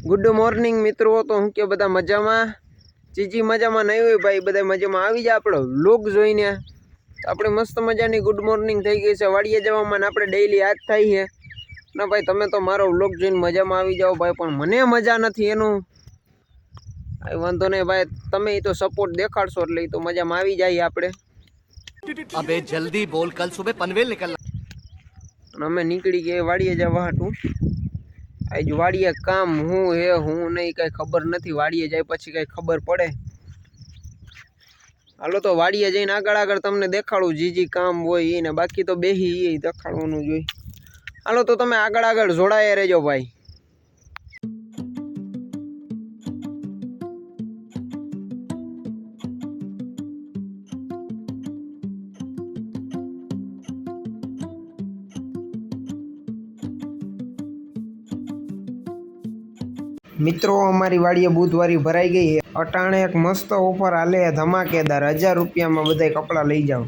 Good morning મિત્રો। તો હું કે બધા મજામાં? ચીજી મજામાં નહીં હોય ભાઈ, બધા મજામાં આવી જાય આપણો વ્લોગ જોઈને। આપણે મસ્ત મજાની ગુડ મોર્નિંગ થઈ ગઈ છે વાડીએ જવામાં, આપણે ડેઈલી યાદ થાય છે ના ભાઈ। તમે તો મારો વ્લોગ જોઈને મજામાં આવી જાઓ ભાઈ, પણ મને મજા નથી એનું કાંઈ વાંધો નહીં ભાઈ, તમે એ તો સપોર્ટ દેખાડશો એટલે એ તો મજામાં આવી જાય આપણે। अबे जल्दी बोल, कल सुबह पनवेल निकलना। અમે નીકળી ગયા વાડીએ જવા હાટું। આજ વાડીએ કામ હું હે હું નહીં કાંઈ ખબર નથી, વાડીએ જાય પછી કાંઈ ખબર પડે। હાલો તો વાડીએ જઈને આગળ તમને દેખાડું જે કામ હોય એને, બાકી તો બેહી એ દેખાડવાનું જોઈએ। હાલો તો તમે આગળ જોડાયા રહેજો ભાઈ। મિત્રો અમારી વાડીએ બુધવારી ભરાઈ ગઈ है। अटाणे एक मस्त ऑफर आले है धमाकेदार, 1000 रुपया में बधाई कपड़ा लई जाओ।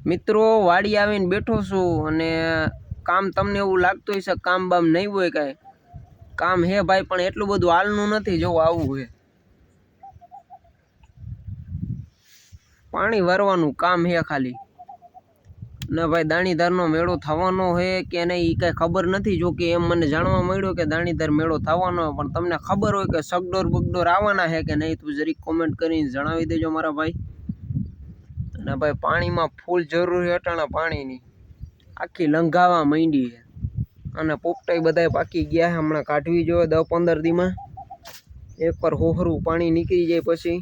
મિત્રો વાડી આવીને બેઠો છું અને કામ તમને એવું લાગતું હશે કામ બામ નહીં હોય, કાંઈ કામ હે ભાઈ પણ એટલું બધું હાલનું નથી। જો આવું હે પાણી ભરવાનું કામ હે ખાલી ને ભાઈ। દાણીધારનો મેળો થવાનો હે કે નહીં એ કાંઈ ખબર નથી, જો કે એમ મને જાણવા મળ્યો કે દાણીધાર મેળો થવાનો હોય, પણ તમને ખબર હોય કે સગડોર બગડોર આવવાના હે કે નહીં તો જરીક કોમેન્ટ કરીને જણાવી દેજો મારા ભાઈ। અને ભાઈ પાણીમાં ફૂલ જરૂર છે અટાણા પાણીની, આખી લંઘાવા માંડી છે અને પોપટાઈ બધાય પાકી ગયા છે, હમણાં કાઢવી જોઈએ 10-15 દીમાં એકવાર હોહરું પાણી નીકળી જાય પછી।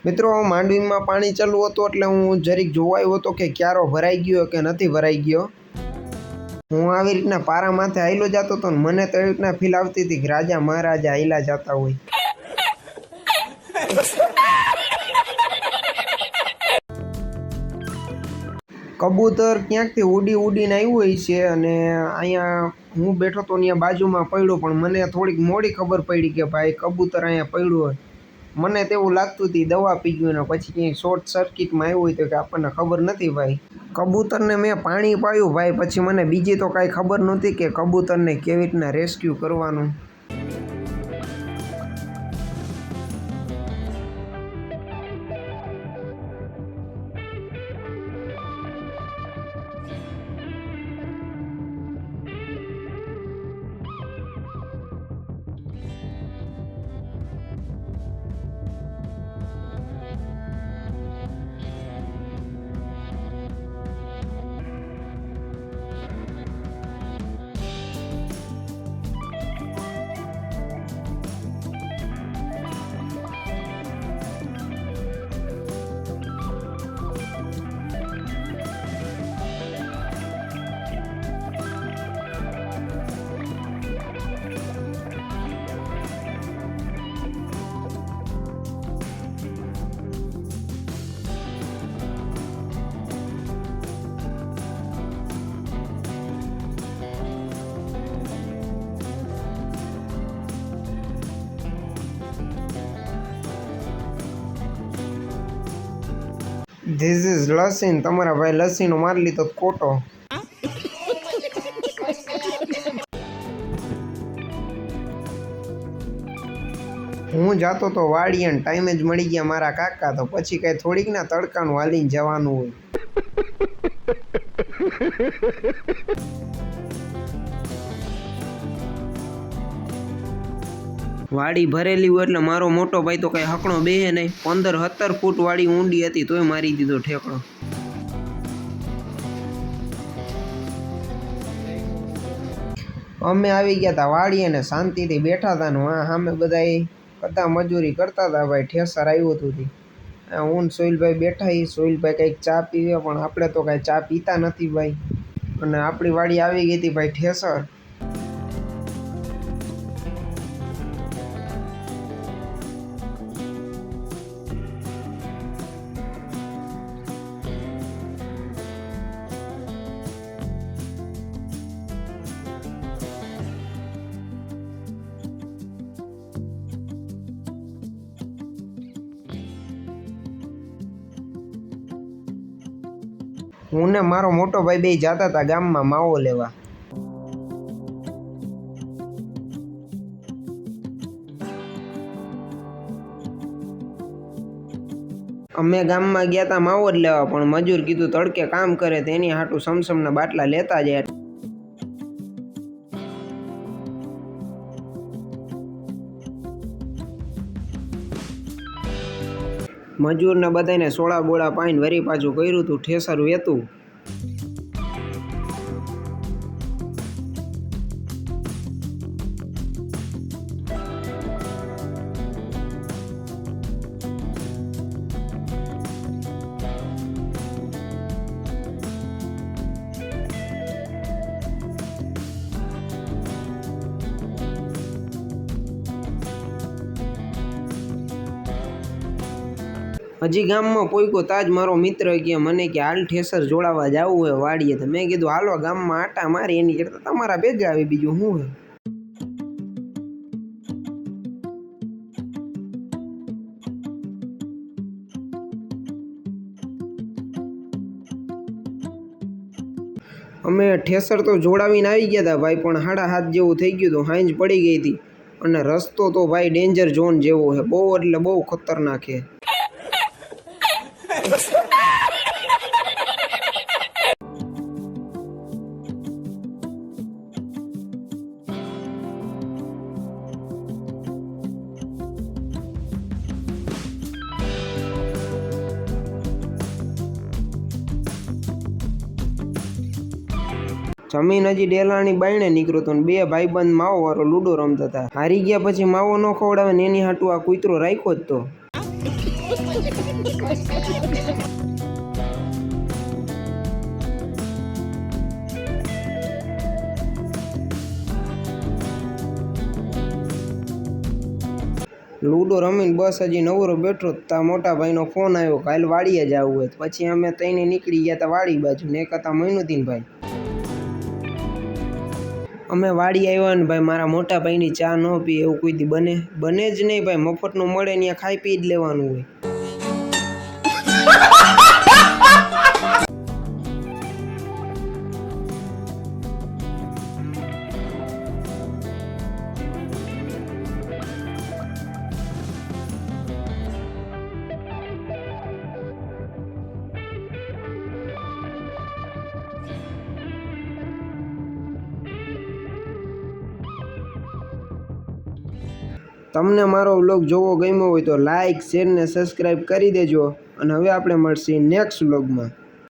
મિત્રો માંડવીમાં પાણી ચાલુ હતું એટલે હું જરીક જોવાયો હતો કે ક્યારો ભરાઈ ગયો કે નથી ભરાઈ ગયો। હું આવી રીતના પારા માથે હાઈલો જતો હતો ને મને તો એવી રીતના ફીલ આવતી હતી કે રાજા મહારાજા હાઈલા જતા હોય। કબૂતર ક્યાંકથી ઉડીને આવ્યું હોય છે અને અહીંયા હું બેઠો તો અહીંયા બાજુમાં પડ્યો, પણ મને થોડીક મોડી ખબર પડી કે ભાઈ કબૂતર અહીંયા પડ્યું હોય। મને તેવું લાગતું હતું દવા પી ગયું ને પછી ક્યાંય શોર્ટ સર્કિટમાં આવ્યું હોય તો કે આપણને ખબર નથી ભાઈ। કબૂતરને મેં પાણી પાયું ભાઈ, પછી મને બીજી તો કાંઈ ખબર નહોતી કે કબૂતરને કેવી રીતના રેસ્ક્યુ કરવાનું। ધીસ ઇઝ લસીન, તમારા ભાઈ લસીનો મારી લીધો કોટો। હું જાતો તો વાડીએ ટાઈમે જ મળી ગયા મારા કાકા, તો પછી કાંઈ થોડીક ના તડકાનું હાલીને જવાનું હોય। વાડી ભરેલી હોય એટલે મારો મોટો ભાઈ તો કઈ હકણો બેહે નહીં। 15-17 ફૂટ વાડી ઊંડી હતી તોય મારી દીધો ઠેકડો। અમે આવી ગયા હતા વાડી અને શાંતિથી બેઠા હતા ને સામે બધા મજૂરી કરતા હતા ભાઈ। ઠેસર આવ્યું હતું હું સોહિલભાઈ બેઠા, સોહિલભાઈ કંઈક ચા પીવે પણ આપણે તો કાંઈ ચા પીતા નથી ભાઈ। અને આપણી વાડી આવી ગઈ હતી ભાઈ ઠેસર। હું ને મારો મોટો ભાઈ બે જતા હતા ગામમાં માવો લેવા. અમે ગામમાં ગયા હતા માવો જ લેવા, પણ મજૂર કીધું તડકે કામ કરે તેની હાટું સમસમના બાટલા લેતા જાય. મજૂરને બધાને સોળા બોળા પાઈને વરી પાછું કર્યું હતું ઠેસર વેતું. હજી ગામમાં પોઈકો તાજ મારો મિત્ર કે મને કે હાલ ઠેસર જોડાવા જવું હોય વાડીએ. તો મેં કીધું હાલો ગામમાં આટા મારી, એની કરતાં તમારા ભેગા આવી, બીજું શું હોય. અમે ઠેસર તો જોડાવીને આવી ગયા હતા ભાઈ, પણ 7:30 જેવું થઈ ગયું હતું, હાંજ પડી ગઈ હતી. અને રસ્તો તો ભાઈ ડેન્જર ઝોન જેવો છે, બહુ એટલે બહુ ખતરનાક છે. જમીન હજી ડેલાની બાયણે નીકળ્યો હતો ને બે ભાઈબંધ માવો વાળો લૂડો રમતા હતા. હારી ગયા પછી માવો ન ખવડાવે ને એની હાટું આ કૂતરો રાખ્યો જ તો. લૂડો રમીને બસ હજી નવરો બેઠો તા મોટા ભાઈનો ફોન આવ્યો, કાલ વાડીએ જવું હોય. પછી અમે તઈને નીકળી ગયા તા વાડી બાજુ, ને એક હતા મૈનુદ્દીનભાઈ. અમે વાડી આવ્યા ને ભાઈ મારા મોટા ભાઈની ચા ન પી એવું કોઈ દી બને જ નહીં ભાઈ. મફતનું મળે ત્યાં ખાઈ પી જ લેવાનું હોય. તમને મારો વ્લોગ જોવો ગમ્યો હોય તો લાઇક, શેર ને સબસ્ક્રાઈબ કરી દેજો. અને હવે આપણે મળશે નેક્સ્ટ વ્લોગમાં.